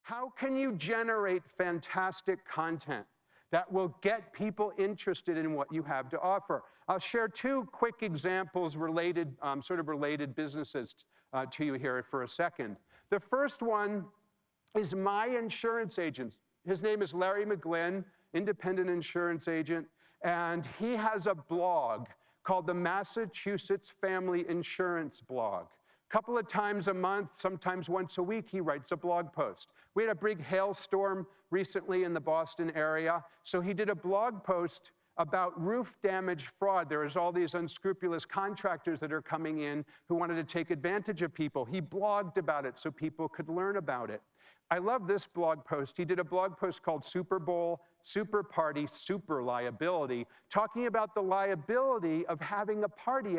How can you generate fantastic content that will get people interested in what you have to offer? I'll share two quick examples related, sort of related businesses to you here for a second. The first one is my insurance agent. His name is Larry McGlinn, independent insurance agent, and he has a blog called the Massachusetts Family Insurance Blog. A couple of times a month, sometimes once a week, he writes a blog post. We had a big hailstorm recently in the Boston area, so he did a blog post about roof damage fraud. There is all these unscrupulous contractors that are coming in who wanted to take advantage of people. He blogged about it so people could learn about it. I love this blog post. He did a blog post called Super Bowl, Super Party, Super Liability, talking about the liability of having a party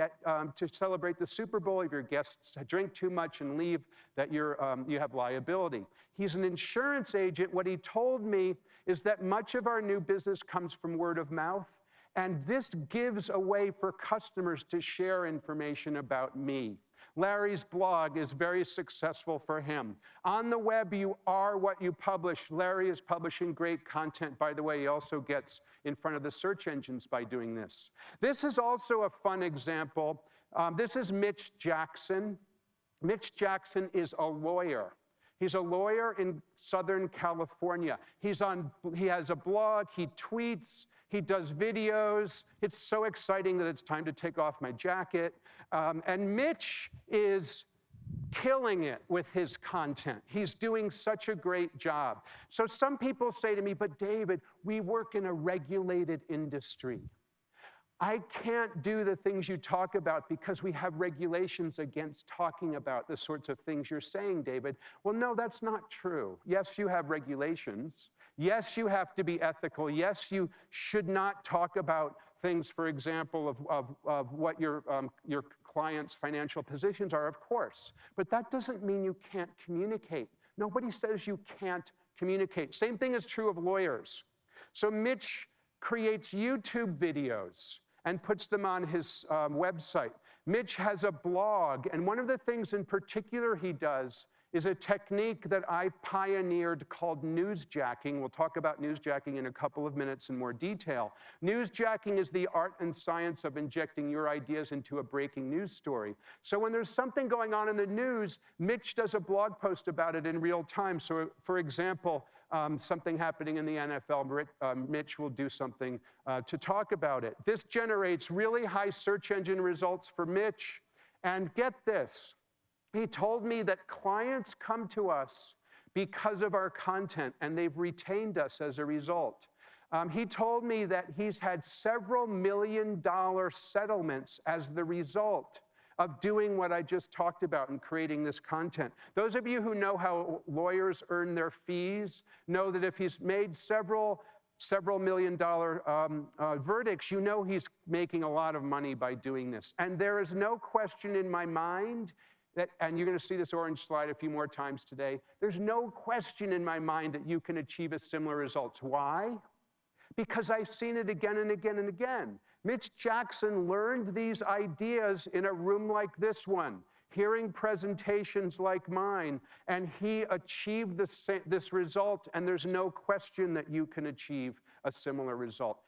to celebrate the Super Bowl. If your guests drink too much and leave, that you have liability. He's an insurance agent. What he told me is that much of our new business comes from word of mouth, and this gives a way for customers to share information about me. Larry's blog is very successful for him. On the web, you are what you publish. Larry is publishing great content. By the way, he also gets in front of the search engines by doing this. This is also a fun example. This is Mitch Jackson. Mitch Jackson is a lawyer. He's a lawyer in Southern California. He has a blog, he tweets, he does videos. It's so exciting that it's time to take off my jacket. And Mitch is killing it with his content. He's doing such a great job. So some people say to me, but David, we work in a regulated industry. I can't do the things you talk about because we have regulations against talking about the sorts of things you're saying, David. Well, no, that's not true. Yes, you have regulations. Yes, you have to be ethical. Yes, you should not talk about things, for example, of what your client's financial positions are, of course. But that doesn't mean you can't communicate. Nobody says you can't communicate. Same thing is true of lawyers. So Mitch creates YouTube videos and puts them on his website. Mitch has a blog, and one of the things in particular he does is a technique that I pioneered called newsjacking. We'll talk about newsjacking in a couple of minutes in more detail. Newsjacking is the art and science of injecting your ideas into a breaking news story. So when there's something going on in the news, Mitch does a blog post about it in real time. So for example, something happening in the NFL, Mitch will do something to talk about it. This generates really high search engine results for Mitch. And get this, he told me that clients come to us because of our content, and they've retained us as a result. He told me that he's had several $million-dollar settlements as the result of doing what I just talked about and creating this content. Those of you who know how lawyers earn their fees know that if he's made several $million-dollar verdicts, you know he's making a lot of money by doing this. And there is no question in my mind that, and you're going to see this orange slide a few more times today, there's no question in my mind that you can achieve a similar results. Why? Because I've seen it again and again and again. Mitch Jackson learned these ideas in a room like this one, hearing presentations like mine, and he achieved this result, and there's no question that you can achieve a similar result.